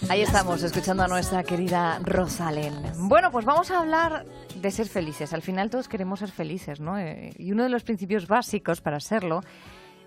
Ahí estamos, escuchando a nuestra querida Rosalén. Bueno, pues vamos a hablar de ser felices. Al final todos queremos ser felices, ¿no? Y uno de los principios básicos para serlo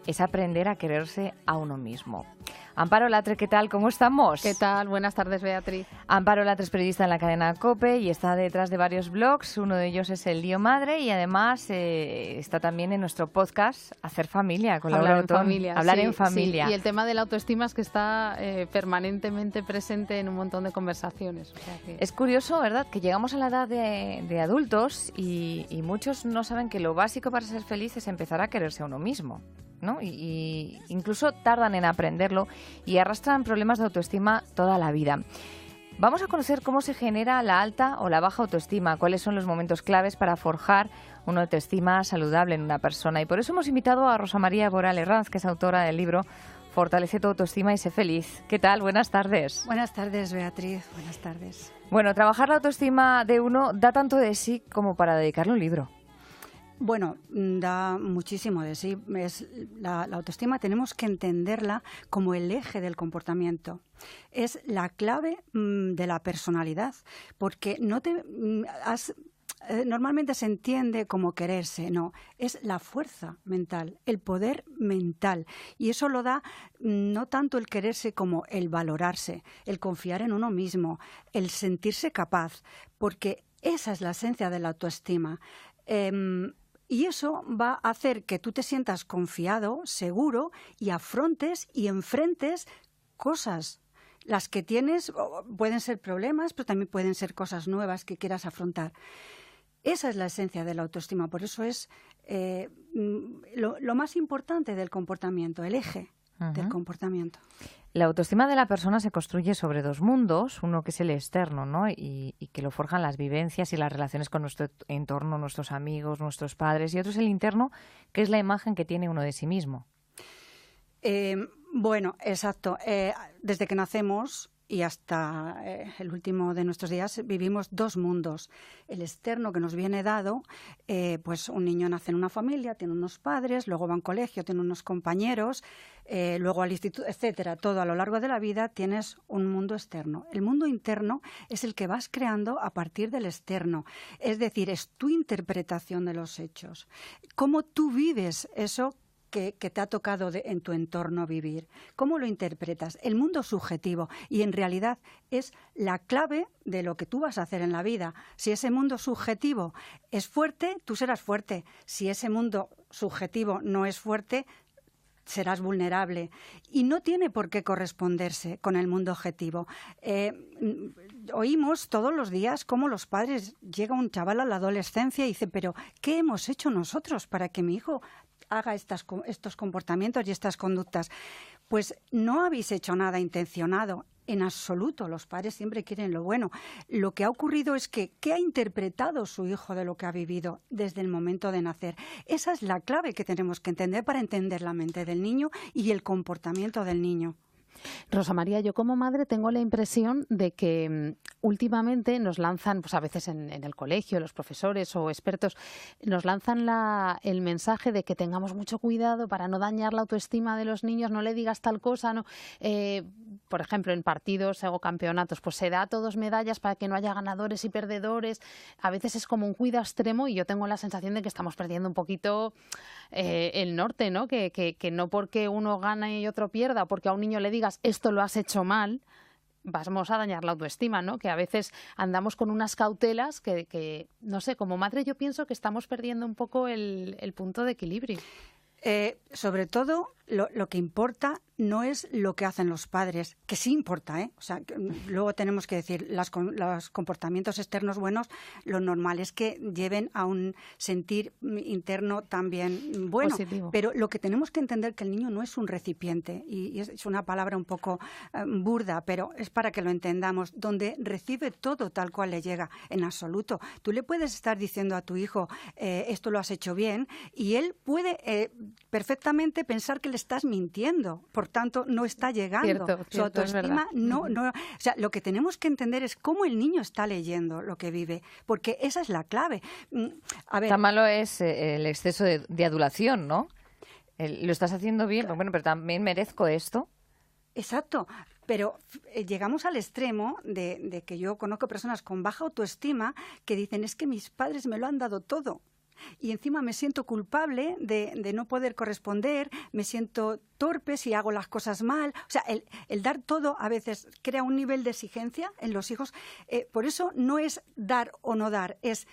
es aprender a quererse a uno mismo. Amparo Latre, ¿qué tal? ¿Cómo estamos? ¿Qué tal? Buenas tardes, Beatriz. Amparo Latre es periodista en la cadena COPE y está detrás de varios blogs. Uno de ellos es El Lío Madre y además está también en nuestro podcast Hacer Familia. Hablar en familia. Hablar sí, en familia. Sí. Y el tema de la autoestima es que está permanentemente presente en un montón de conversaciones. O sea que... Es curioso, ¿verdad?, que llegamos a la edad de adultos y muchos no saben que lo básico para ser feliz es empezar a quererse a uno mismo, ¿no? Y incluso tardan en aprenderlo y arrastran problemas de autoestima toda la vida. Vamos a conocer cómo se genera la alta o la baja autoestima, cuáles son los momentos claves para forjar una autoestima saludable en una persona. Y por eso hemos invitado a Rosa María Boral Herranz, que es autora del libro Fortalece tu autoestima y sé feliz. ¿Qué tal? Buenas tardes. Buenas tardes, Beatriz. Buenas tardes. Bueno, trabajar la autoestima de uno da tanto de sí como para dedicarle un libro. Bueno, da muchísimo de sí. La autoestima tenemos que entenderla como el eje del comportamiento. Es la clave de la personalidad, porque normalmente se entiende como quererse, no, es la fuerza mental, el poder mental. Y eso lo da no tanto el quererse como el valorarse, el confiar en uno mismo, el sentirse capaz, porque esa es la esencia de la autoestima. Y eso va a hacer que tú te sientas confiado, seguro, y afrontes y enfrentes cosas. Las que tienes pueden ser problemas, pero también pueden ser cosas nuevas que quieras afrontar. Esa es la esencia de la autoestima, por eso es lo más importante del comportamiento, el eje del comportamiento. La autoestima de la persona se construye sobre dos mundos, uno que es el externo, ¿no? Y que lo forjan las vivencias y las relaciones con nuestro entorno, nuestros amigos, nuestros padres, y otro es el interno, que es la imagen que tiene uno de sí mismo. Bueno, exacto. Desde que nacemos y hasta el último de nuestros días vivimos dos mundos. El externo que nos viene dado, pues un niño nace en una familia, tiene unos padres, luego va a un colegio, tiene unos compañeros, luego al instituto, etcétera. Todo a lo largo de la vida tienes un mundo externo. El mundo interno es el que vas creando a partir del externo. Es decir, es tu interpretación de los hechos. Cómo tú vives eso que te ha tocado en tu entorno vivir. ¿Cómo lo interpretas? El mundo subjetivo. Y en realidad es la clave de lo que tú vas a hacer en la vida. Si ese mundo subjetivo es fuerte, tú serás fuerte. Si ese mundo subjetivo no es fuerte, serás vulnerable. Y no tiene por qué corresponderse con el mundo objetivo. Oímos todos los días cómo los padres, llega un chaval a la adolescencia y dice, pero ¿qué hemos hecho nosotros para que mi hijo haga estos comportamientos y estas conductas? Pues no habéis hecho nada intencionado. En absoluto, los padres siempre quieren lo bueno. Lo que ha ocurrido es que ¿qué ha interpretado su hijo de lo que ha vivido desde el momento de nacer? Esa es la clave que tenemos que entender para entender la mente del niño y el comportamiento del niño. Rosa María, yo como madre tengo la impresión de que últimamente nos lanzan, pues a veces en el colegio, los profesores o expertos, nos lanzan el mensaje de que tengamos mucho cuidado para no dañar la autoestima de los niños, no le digas tal cosa, no. Por ejemplo, en partidos o campeonatos, pues se da a todos medallas para que no haya ganadores y perdedores. A veces es como un cuidado extremo y yo tengo la sensación de que estamos perdiendo un poquito el norte, ¿no? Que no porque uno gane y otro pierda, porque a un niño le digas esto lo has hecho mal, vamos a dañar la autoestima, ¿no? Que a veces andamos con unas cautelas que no sé, como madre yo pienso que estamos perdiendo un poco el punto de equilibrio. Sobre todo, lo que importa no es lo que hacen los padres, que sí importa, ¿eh? O sea, luego tenemos que decir, los comportamientos externos buenos, lo normal es que lleven a un sentir interno también bueno. Positivo. Pero lo que tenemos que entender es que el niño no es un recipiente, y es una palabra un poco burda, pero es para que lo entendamos, donde recibe todo tal cual le llega, en absoluto. Tú le puedes estar diciendo a tu hijo, esto lo has hecho bien, y él puede perfectamente pensar que le estás mintiendo, por tanto no está llegando. Su autoestima no. O sea, lo que tenemos que entender es cómo el niño está leyendo lo que vive, porque esa es la clave. A ver, tan malo es el exceso de adulación, ¿no? Lo estás haciendo bien, bueno, pero también merezco esto. Exacto. Pero llegamos al extremo de que yo conozco personas con baja autoestima que dicen, es que mis padres me lo han dado todo. Y encima me siento culpable de no poder corresponder, me siento torpe si hago las cosas mal. O sea, el dar todo a veces crea un nivel de exigencia en los hijos. Por eso no es dar o no dar, es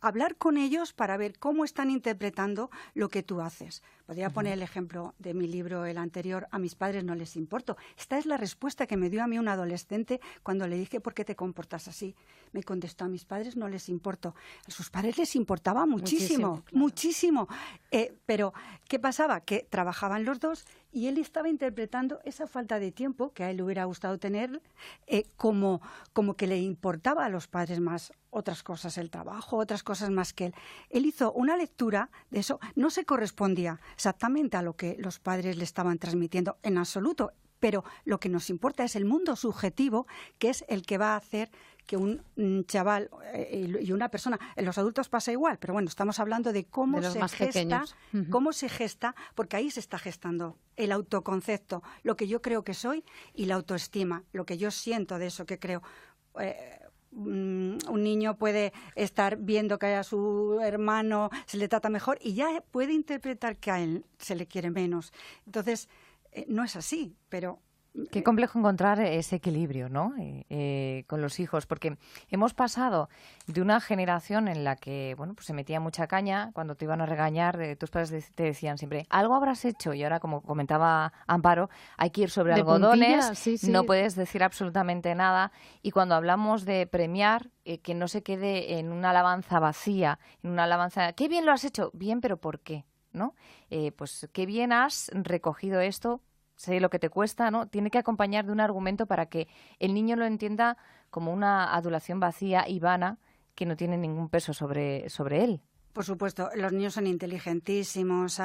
hablar con ellos para ver cómo están interpretando lo que tú haces. Podría poner el ejemplo de mi libro, el anterior, a mis padres no les importo. Esta es la respuesta que me dio a mí un adolescente cuando le dije, ¿por qué te comportas así? Me contestó, a mis padres no les importo. A sus padres les importaba muchísimo, muchísimo. Pero, ¿qué pasaba? Que trabajaban los dos y él estaba interpretando esa falta de tiempo que a él le hubiera gustado tener como que le importaba a los padres más otras cosas, el trabajo, otras cosas más que él. Él hizo una lectura de eso, no se correspondía exactamente a lo que los padres le estaban transmitiendo en absoluto, pero lo que nos importa es el mundo subjetivo, que es el que va a hacer que un chaval y una persona, en los adultos pasa igual, pero bueno, estamos hablando de cómo se gesta, cómo se gesta, porque ahí se está gestando el autoconcepto, lo que yo creo que soy, y la autoestima, lo que yo siento de eso que creo. Un niño puede estar viendo que a su hermano se le trata mejor y ya puede interpretar que a él se le quiere menos. Entonces, no es así, pero... Qué complejo encontrar ese equilibrio, ¿no? Con los hijos, porque hemos pasado de una generación en la que, bueno, pues se metía mucha caña, cuando te iban a regañar, tus padres te decían siempre, algo habrás hecho, y ahora, como comentaba Amparo, hay que ir sobre de algodones, puntilla, sí. no puedes decir absolutamente nada, y cuando hablamos de premiar, que no se quede en una alabanza vacía, en una alabanza, qué bien lo has hecho, bien, pero ¿por qué? ¿No? Pues qué bien has recogido esto, sé lo que te cuesta, ¿no? Tiene que acompañar de un argumento para que el niño lo entienda como una adulación vacía y vana que no tiene ningún peso sobre él. Por supuesto, los niños son inteligentísimos,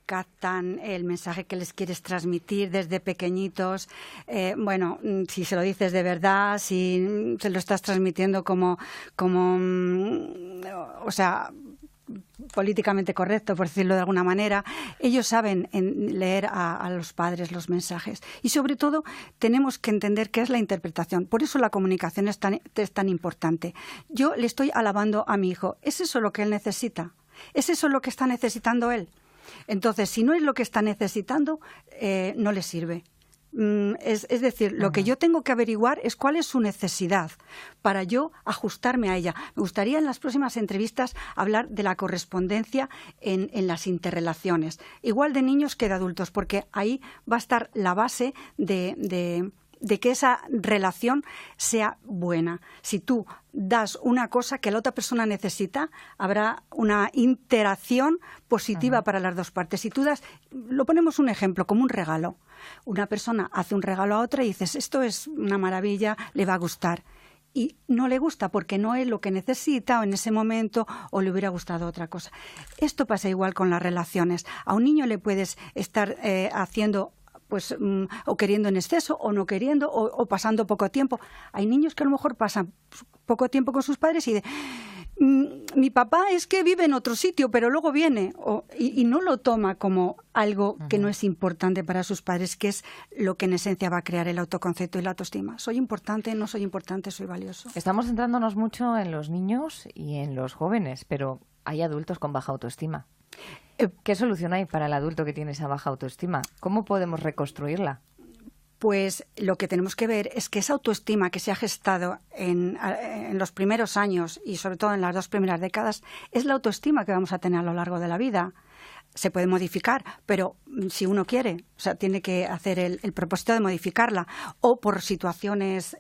captan el mensaje que les quieres transmitir desde pequeñitos. Bueno, si se lo dices de verdad, si se lo estás transmitiendo como o sea, políticamente correcto, por decirlo de alguna manera, ellos saben leer a los padres los mensajes. Y sobre todo tenemos que entender qué es la interpretación. Por eso la comunicación es tan importante. Yo le estoy alabando a mi hijo. ¿Es eso lo que él necesita? ¿Es eso lo que está necesitando él? Entonces, si no es lo que está necesitando, no le sirve. Es decir, lo que yo tengo que averiguar es cuál es su necesidad para yo ajustarme a ella. Me gustaría en las próximas entrevistas hablar de la correspondencia en las interrelaciones, igual de niños que de adultos, porque ahí va a estar la base de que esa relación sea buena. Si tú das una cosa que la otra persona necesita, habrá una interacción positiva para las dos partes. Si tú das, lo ponemos un ejemplo, como un regalo. Una persona hace un regalo a otra y dices, esto es una maravilla, le va a gustar. Y no le gusta porque no es lo que necesita o en ese momento o le hubiera gustado otra cosa. Esto pasa igual con las relaciones. A un niño le puedes estar haciendo pues o queriendo en exceso o no queriendo o pasando poco tiempo. Hay niños que a lo mejor pasan poco tiempo con sus padres y mi papá es que vive en otro sitio, pero luego viene y no lo toma como algo que no es importante para sus padres, que es lo que en esencia va a crear el autoconcepto y la autoestima. Soy importante, no soy importante, soy valioso. Estamos centrándonos mucho en los niños y en los jóvenes, pero hay adultos con baja autoestima. ¿Qué solución hay para el adulto que tiene esa baja autoestima? ¿Cómo podemos reconstruirla? Pues lo que tenemos que ver es que esa autoestima que se ha gestado en los primeros años y sobre todo en las 2 primeras décadas es la autoestima que vamos a tener a lo largo de la vida. Se puede modificar, pero si uno quiere, o sea, tiene que hacer el propósito de modificarla o por situaciones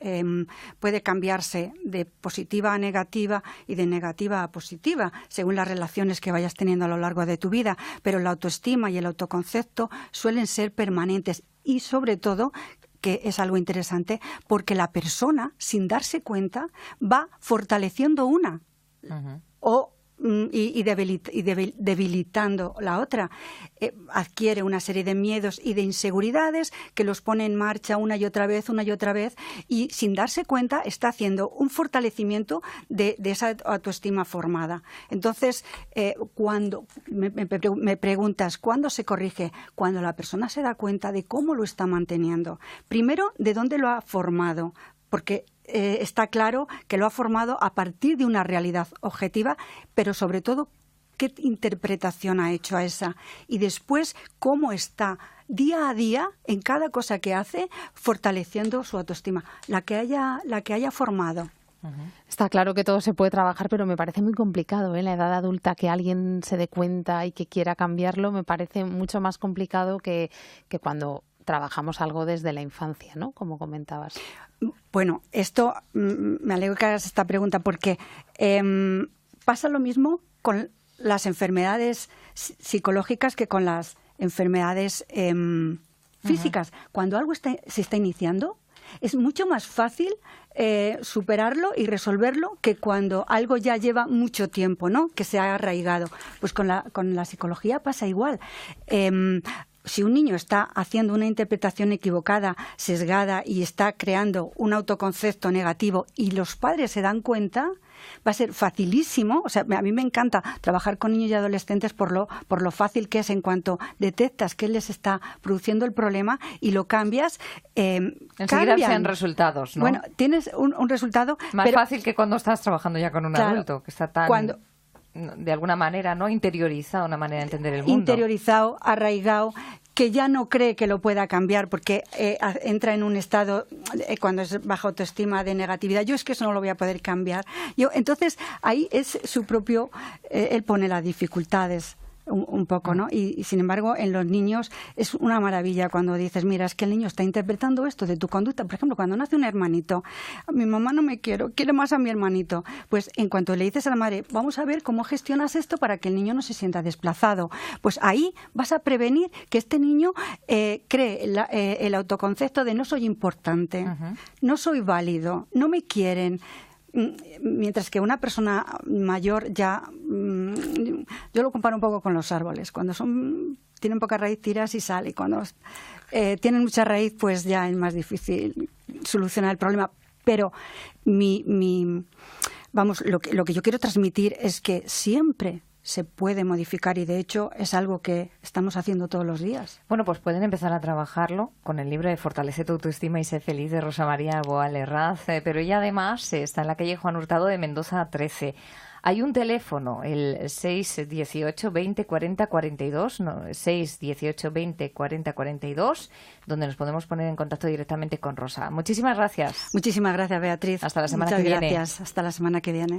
puede cambiarse de positiva a negativa y de negativa a positiva según las relaciones que vayas teniendo a lo largo de tu vida, pero la autoestima y el autoconcepto suelen ser permanentes y sobre todo que es algo interesante porque la persona sin darse cuenta va fortaleciendo una o y debilitando la otra, adquiere una serie de miedos y de inseguridades que los pone en marcha una y otra vez, y sin darse cuenta está haciendo un fortalecimiento de esa autoestima formada. Entonces, cuando me preguntas, ¿cuándo se corrige? Cuando la persona se da cuenta de cómo lo está manteniendo. Primero, de dónde lo ha formado, porque está claro que lo ha formado a partir de una realidad objetiva, pero sobre todo, qué interpretación ha hecho a esa. Y después, cómo está día a día, en cada cosa que hace, fortaleciendo su autoestima, la que haya formado. Está claro que todo se puede trabajar, pero me parece muy complicado, en la edad adulta, que alguien se dé cuenta y que quiera cambiarlo. Me parece mucho más complicado que cuando trabajamos algo desde la infancia, ¿no? Como comentabas. Bueno, esto me alegro que hagas esta pregunta porque pasa lo mismo con las enfermedades psicológicas que con las enfermedades físicas. Cuando algo se está iniciando, es mucho más fácil superarlo y resolverlo que cuando algo ya lleva mucho tiempo, ¿no? Que se ha arraigado. Pues con la psicología pasa igual. Si un niño está haciendo una interpretación equivocada, sesgada y está creando un autoconcepto negativo y los padres se dan cuenta, va a ser facilísimo. O sea, a mí me encanta trabajar con niños y adolescentes por lo fácil que es en cuanto detectas que les está produciendo el problema y lo cambias. Enseguida sean resultados, ¿no? Bueno, tienes un resultado más fácil que cuando estás trabajando ya con un adulto, que está tan... de alguna manera, ¿no? Interiorizado, una manera de entender el mundo. Interiorizado, arraigado, que ya no cree que lo pueda cambiar porque entra en un estado, cuando es baja autoestima, de negatividad. Yo es que eso no lo voy a poder cambiar. Entonces, ahí es su propio... él pone las dificultades un poco, ¿no? Y sin embargo, en los niños es una maravilla cuando dices, mira, es que el niño está interpretando esto de tu conducta. Por ejemplo, cuando nace un hermanito, mi mamá no me quiere más a mi hermanito. Pues en cuanto le dices a la madre, vamos a ver cómo gestionas esto para que el niño no se sienta desplazado. Pues ahí vas a prevenir que este niño cree el autoconcepto de no soy importante, no soy válido, no me quieren. Mientras que una persona mayor ya, yo lo comparo un poco con los árboles. Cuando tienen poca raíz, tiras y sale. Cuando tienen mucha raíz, pues ya es más difícil solucionar el problema. Pero lo que yo quiero transmitir es que siempre se puede modificar y de hecho es algo que estamos haciendo todos los días. Bueno, pues pueden empezar a trabajarlo con el libro de Fortalece tu autoestima y sé feliz de Rosa María Boal Herraz, pero ella además está en la calle Juan Hurtado de Mendoza 13. Hay un teléfono, el 618 20 40 42, no, 618 20 40 42, donde nos podemos poner en contacto directamente con Rosa. Muchísimas gracias. Muchísimas gracias, Beatriz. Hasta la semana que viene. Muchas gracias. Hasta la semana que viene.